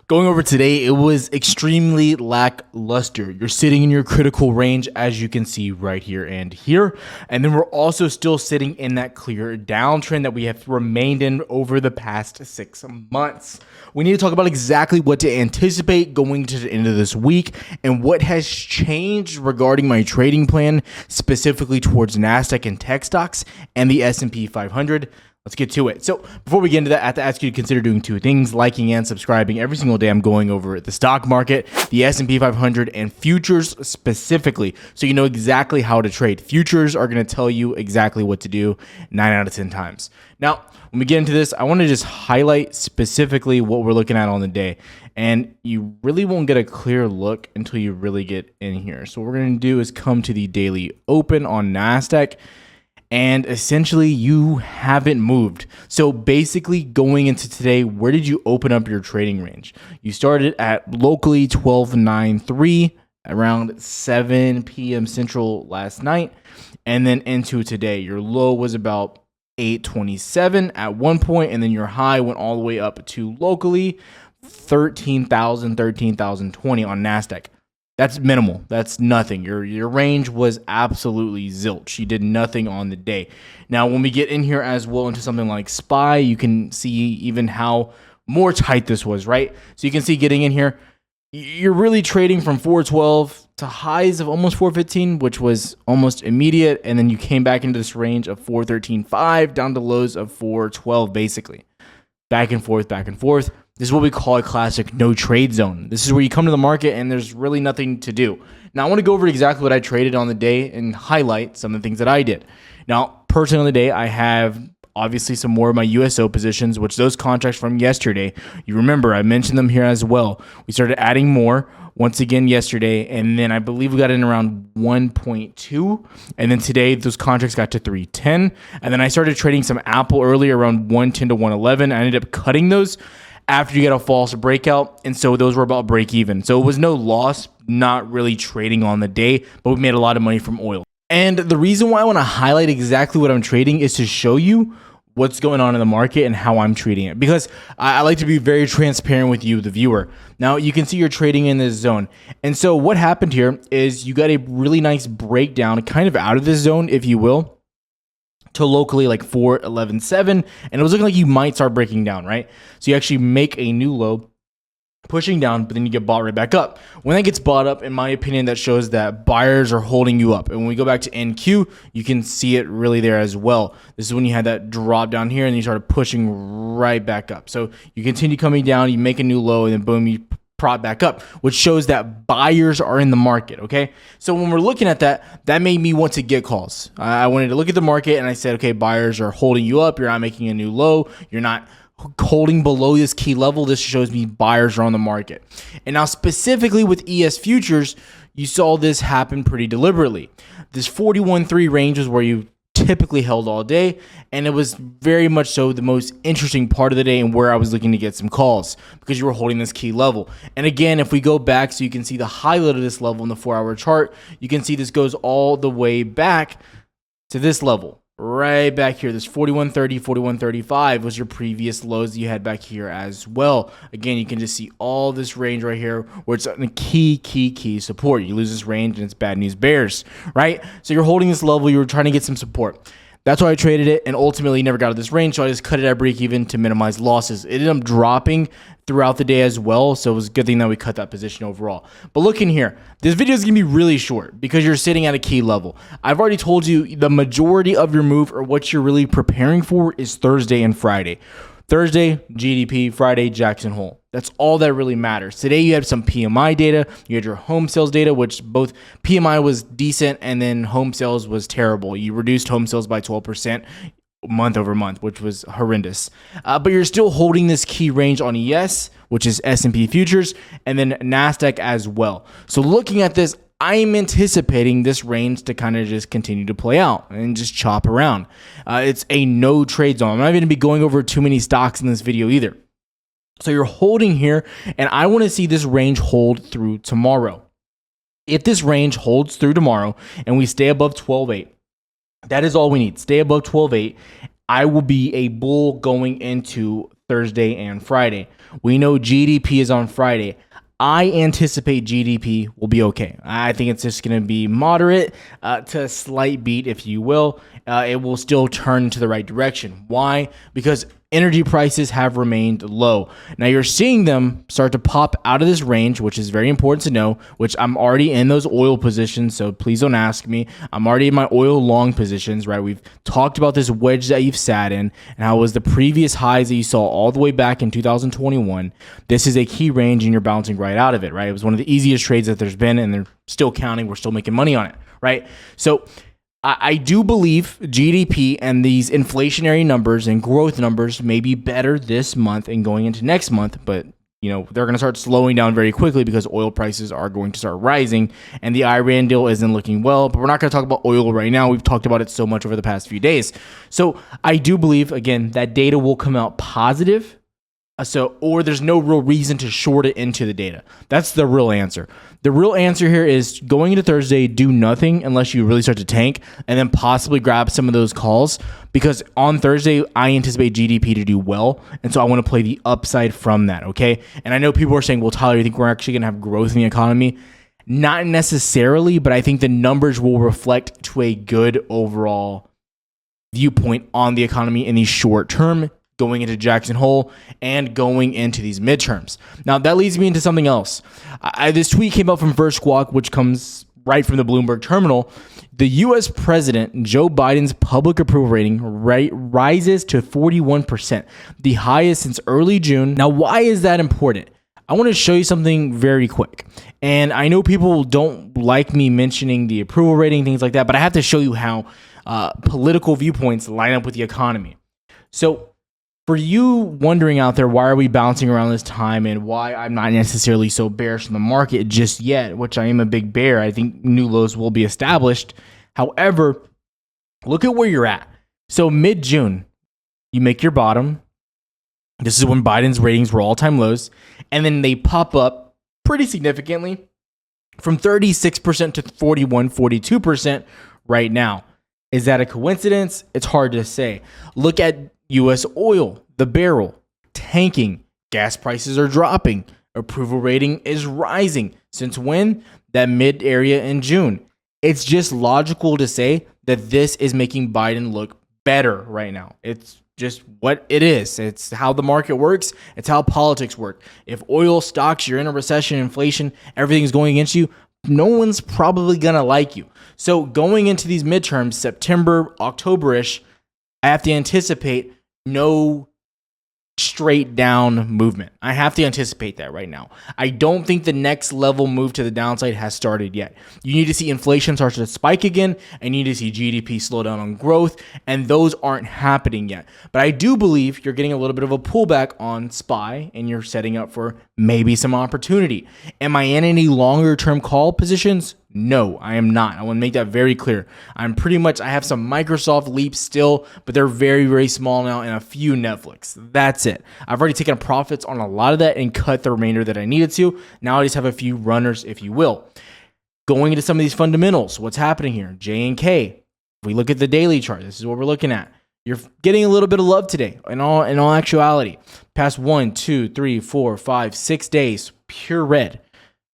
Going over today, it was extremely lackluster. You're sitting in your critical range, as you can see right here and here. And then we're also still sitting in that clear downtrend that we have remained in over the past 6 months. We need to talk about exactly what to anticipate going to the end of this week and what has changed regarding my trading plan, specifically towards Nasdaq and tech stocks and the SP 500. Let's get to it. So before we get into that, I have to ask you to consider doing 2 things: liking and subscribing. Every single day I'm going over the stock market, the S&P 500, and futures specifically, so you know exactly how to trade. Futures are going to tell you exactly what to do 9 out of 10 times. Now, when we get into this, I want to just highlight specifically what we're looking at on the day. And you really won't get a clear look until you really get in here. So what we're going to do is come to the daily open on Nasdaq. And essentially, you haven't moved. So basically, going into today, where did you open up your trading range? You started at locally 12.93 around 7 p.m. Central last night. And then into today, your low was about 827 at one point, and then your high went all the way up to locally 13,020 on Nasdaq. That's minimal. That's nothing. Your range was absolutely zilch. You did nothing on the day. Now, when we get in here as well into something like SPY, you can see even how more tight this was, right? So you can see getting in here, you're really trading from 412 to highs of almost 415, which was almost immediate. And then you came back into this range of 413.5 down to lows of 412, basically. Back and forth, back and forth. This is what we call a classic no trade zone. This is where you come to the market and there's really nothing to do. Now, I want to go over exactly what I traded on the day and highlight some of the things that I did. Now, personally on the day, I have obviously some more of my USO positions, which those contracts from yesterday, you remember I mentioned them here as well. We started adding more once again yesterday, and then I believe we got in around 1.2, and then today those contracts got to 310, and then I started trading some Apple earlier around 110 to 111. I ended up cutting those after you get a false breakout, and so those were about break even. So it was no loss, not really trading on the day, but we made a lot of money from oil. And the reason why I want to highlight exactly what I'm trading is to show you what's going on in the market and how I'm treating it, because I like to be very transparent with you, the viewer. Now, you can see you're trading in this zone. And so what happened here is you got a really nice breakdown kind of out of this zone, if you will, to locally like 411.7, and it was looking like you might start breaking down, right? So you actually make a new low, pushing down, but then you get bought right back up. When that gets bought up, in my opinion, that shows that buyers are holding you up. And when we go back to NQ, you can see it really there as well. This is when you had that drop down here and you started pushing right back up. So you continue coming down, you make a new low, and then boom, you prop back up, which shows that buyers are in the market, okay? So when we're looking at that, that made me want to get calls. I wanted to look at the market and I said, okay, buyers are holding you up. You're not making a new low. You're not holding below this key level. This shows me buyers are on the market. And now specifically with ES futures, you saw this happen pretty deliberately. This 41.3 range was where you typically held all day, and it was very much so the most interesting part of the day and where I was looking to get some calls because you were holding this key level. And again, if we go back so you can see the highlight of this level in the 4-hour chart, you can see this goes all the way back to this level. Right back here, this 41.30, 41.35 was your previous lows that you had back here as well. Again, you can just see all this range right here where it's a key support. You lose this range and it's bad news bears, right? So you're holding this level, you were trying to get some support. That's why I traded it, and ultimately never got out of this range, so I just cut it at break even to minimize losses. It ended up dropping throughout the day as well, so it was a good thing that we cut that position overall. But look in here. This video is going to be really short because you're sitting at a key level. I've already told you the majority of your move or what you're really preparing for is Thursday and Friday. Thursday, GDP, Friday, Jackson Hole. That's all that really matters. Today, you had some PMI data. You had your home sales data, which both PMI was decent and then home sales was terrible. You reduced home sales by 12% month over month, which was horrendous. But you're still holding this key range on ES, which is S&P futures, and then Nasdaq as well. So looking at this, I'm anticipating this range to kind of just continue to play out and just chop around. It's a no trade zone. I'm not even going to be going over too many stocks in this video either. So you're holding here, and I want to see this range hold through tomorrow. If this range holds through tomorrow and we stay above 12.8, that is all we need. Stay above 12.8. I will be a bull going into Thursday and Friday. We know GDP is on Friday. I anticipate GDP will be okay. I think it's just going to be moderate to a slight beat, if you will. It will still turn to the right direction. Why? Because energy prices have remained low. Now you're seeing them start to pop out of this range, which is very important to know, which I'm already in those oil positions, so please don't ask me. I'm already in my oil long positions, right? We've talked about this wedge that you've sat in and how it was the previous highs that you saw all the way back in 2021. This is a key range and you're bouncing right out of it, right? It was one of the easiest trades that there's been and they're still counting. We're still making money on it, right? So I do believe GDP and these inflationary numbers and growth numbers may be better this month and going into next month, but they're going to start slowing down very quickly because oil prices are going to start rising and the Iran deal isn't looking well, but we're not going to talk about oil right now. We've talked about it so much over the past few days. So I do believe, again, that data will come out positive. Or there's no real reason to short it into the data. That's the real answer. The real answer here is going into Thursday, do nothing unless you really start to tank and then possibly grab some of those calls because on Thursday, I anticipate GDP to do well. And so I want to play the upside from that, okay? And I know people are saying, well, Tyler, you think we're actually going to have growth in the economy? Not necessarily, but I think the numbers will reflect to a good overall viewpoint on the economy in the short term, going into Jackson Hole and going into these midterms. Now, that leads me into something else. This tweet came out from First Squawk, which comes right from the Bloomberg terminal. The U.S. President Joe Biden's public approval rating rises to 41%, the highest since early June. Now, why is that important? I want to show you something very quick. And I know people don't like me mentioning the approval rating, things like that, but I have to show you how political viewpoints line up with the economy. So, for you wondering out there, why are we bouncing around this time and why I'm not necessarily so bearish in the market just yet, which I am a big bear. I think new lows will be established. However, look at where you're at. So mid-June, you make your bottom. This is when Biden's ratings were all-time lows. And then they pop up pretty significantly from 36% to 41, 42% right now. Is that a coincidence? It's hard to say. Look at U.S. oil, the barrel, tanking. Gas prices are dropping. Approval rating is rising. Since when? That mid area in June. It's just logical to say that this is making Biden look better right now. It's just what it is. It's how the market works. It's how politics work. If oil stocks, you're in a recession, inflation, everything's going against you, no one's probably going to like you. So going into these midterms, September, October-ish, I have to anticipate no straight down movement. I have to anticipate that right now. I don't think the next level move to the downside has started yet. You need to see inflation start to spike again, and you need to see GDP slow down on growth, and those aren't happening yet. But I do believe you're getting a little bit of a pullback on SPY, and you're setting up for maybe some opportunity. Am I in any longer term call positions? No, I am not. I want to make that very clear. I have some Microsoft leaps still, but they're very, very small now, and a few Netflix. That's it. I've already taken profits on a lot of that and cut the remainder that I needed to. Now I just have a few runners, if you will. Going into some of these fundamentals, what's happening here? J and K. If we look at the daily chart, this is what we're looking at. You're getting a little bit of love today. In all actuality, past 1, 2, 3, 4, 5, 6 days, pure red.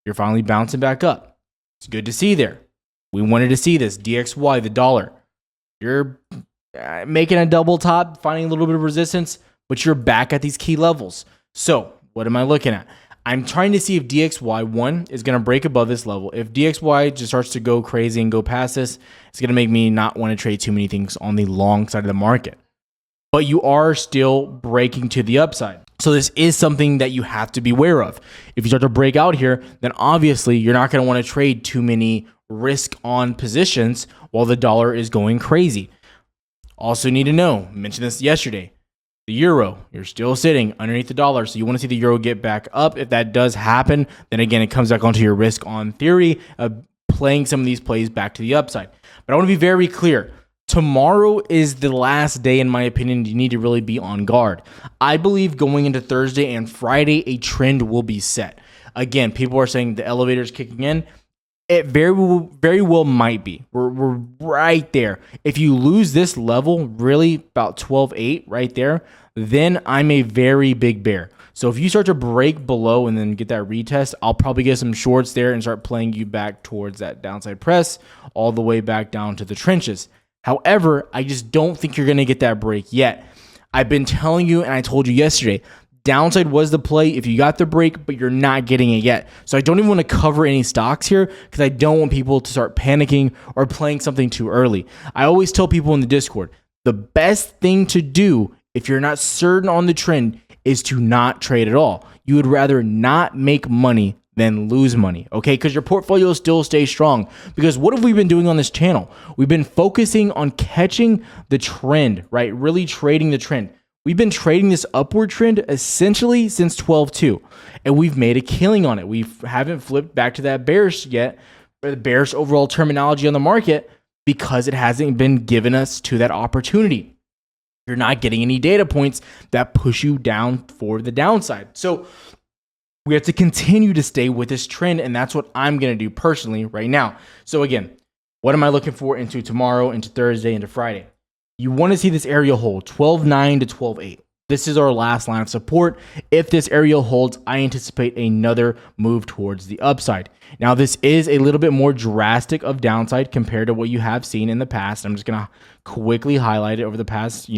You're finally bouncing back up. It's good to see there. We wanted to see this. DXY, the dollar. You're making a double top, finding a little bit of resistance, but you're back at these key levels. So what am I looking at? I'm trying to see if DXY, one, is going to break above this level. If DXY just starts to go crazy and go past this, it's going to make me not want to trade too many things on the long side of the market. But you are still breaking to the upside. So this is something that you have to be aware of. If you start to break out here, then obviously you're not going to want to trade too many risk on positions while the dollar is going crazy. Also need to know, mentioned this yesterday, the euro, you're still sitting underneath the dollar. So you want to see the euro get back up. If that does happen, then again, it comes back onto your risk on theory of playing some of these plays back to the upside. But I want to be very clear. Tomorrow is the last day, in my opinion, you need to really be on guard. I believe going into Thursday and Friday, a trend will be set. Again, people are saying the elevator is kicking in. It very well might be. We're right there. If you lose this level, really about 12.8 right there, then I'm a very big bear. So if you start to break below and then get that retest, I'll probably get some shorts there and start playing you back towards that downside press all the way back down to the trenches. However, I just don't think you're going to get that break yet. I've been telling you, and I told you yesterday, downside was the play if you got the break, but you're not getting it yet. So I don't even want to cover any stocks here because I don't want people to start panicking or playing something too early. I always tell people in the Discord, the best thing to do if you're not certain on the trend is to not trade at all. You would rather not make money than lose money, okay? Because your portfolio still stays strong. Because what have we been doing on this channel? We've been focusing on catching the trend, right? Really trading the trend. We've been trading this upward trend essentially since 12.2, and we've made a killing on it. We haven't flipped back to that bearish yet, or the bearish overall terminology on the market, because it hasn't been given us to that opportunity. You're not getting any data points that push you down for the downside. So we have to continue to stay with this trend, and that's what I'm going to do personally right now. So again, what am I looking for into tomorrow, into Thursday, into Friday? You want to see this area hold 12.9 to 12.8. This is our last line of support. If this area holds, I anticipate another move towards the upside. Now, this is a little bit more drastic of downside compared to what you have seen in the past. I'm just going to quickly highlight it over the past,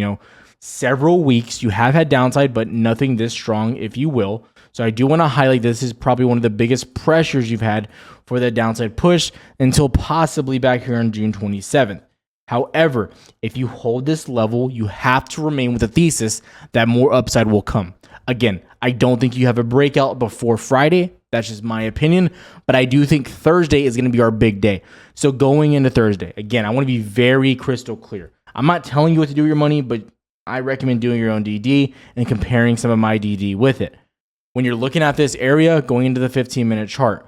several weeks. You have had downside, but nothing this strong, if you will. So I do want to highlight this is probably one of the biggest pressures you've had for that downside push until possibly back here on June 27th. However, if you hold this level, you have to remain with the thesis that more upside will come. Again, I don't think you have a breakout before Friday. That's just my opinion. But I do think Thursday is going to be our big day. So going into Thursday, again, I want to be very crystal clear. I'm not telling you what to do with your money, but I recommend doing your own DD and comparing some of my DD with it. When you're looking at this area, going into the 15-minute chart,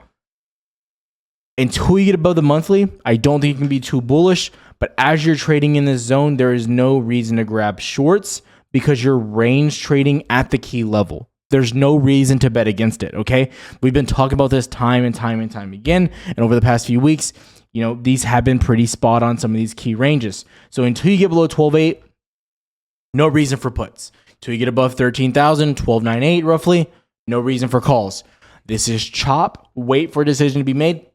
until you get above the monthly, I don't think you can be too bullish. But as you're trading in this zone, there is no reason to grab shorts because you're range trading at the key level. There's no reason to bet against it, okay? We've been talking about this time and time and time again. And over the past few weeks, these have been pretty spot on some of these key ranges. So until you get below 12.8, no reason for puts. Until you get above 13,000, 12.98 roughly, no reason for calls. This is chop, wait for a decision to be made,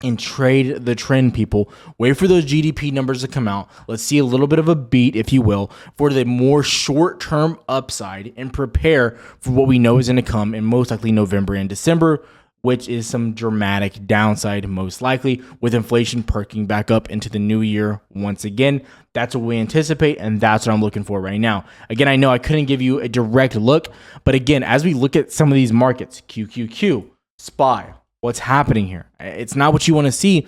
and trade the trend, people. Wait for those GDP numbers to come out. Let's see a little bit of a beat, if you will, for the more short-term upside and prepare for what we know is going to come in most likely November and December, which is some dramatic downside, most likely, with inflation perking back up into the new year once again. That's what we anticipate, and that's what I'm looking for right now. Again, I know I couldn't give you a direct look, but again, as we look at some of these markets, QQQ, SPY, what's happening here? It's not what you want to see,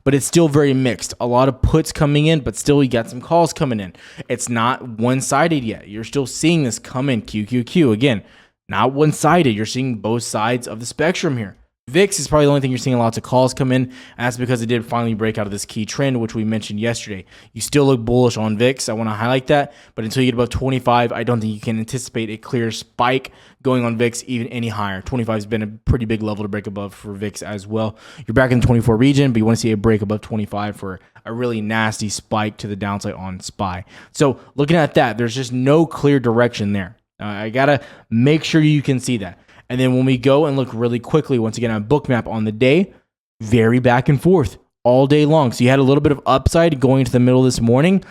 but it's still very mixed. A lot of puts coming in, but still you got some calls coming in. It's not one-sided yet. You're still seeing this come in. QQQ, again, not one-sided. You're seeing both sides of the spectrum here. VIX is probably the only thing you're seeing lots of calls come in. And that's because it did finally break out of this key trend, which we mentioned yesterday. You still look bullish on VIX. I want to highlight that. But until you get above 25, I don't think you can anticipate a clear spike going on VIX even any higher. 25 has been a pretty big level to break above for VIX as well. You're back in the 24 region, but you want to see a break above 25 for a really nasty spike to the downside on SPY. So looking at that, there's just no clear direction there. I got to make sure you can see that. And then when we go and look really quickly, once again, on Bookmap on the day, very back and forth all day long. So you had a little bit of upside going into the middle of this morning.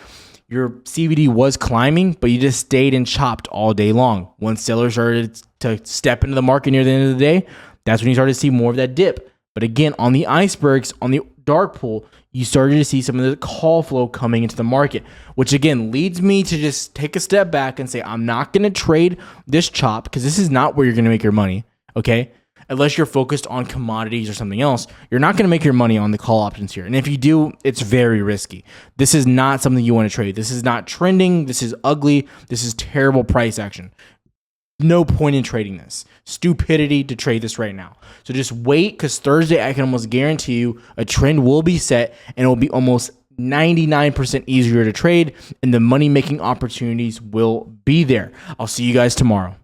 Your CVD was climbing, but you just stayed and chopped all day long. Once sellers started to step into the market near the end of the day, that's when you started to see more of that dip. But again, on the icebergs, on the dark pool, you started to see some of the call flow coming into the market, which again leads me to just take a step back and say, I'm not going to trade this chop because this is not where you're going to make your money, okay? Unless you're focused on commodities or something else, you're not going to make your money on the call options here. And if you do, it's very risky. This is not something you want to trade. This is not trending. This is ugly. This is terrible price action. No point in trading this. Stupidity to trade this right now. So just wait, because Thursday I can almost guarantee you a trend will be set and it will be almost 99% easier to trade and the money making opportunities will be there. I'll see you guys tomorrow.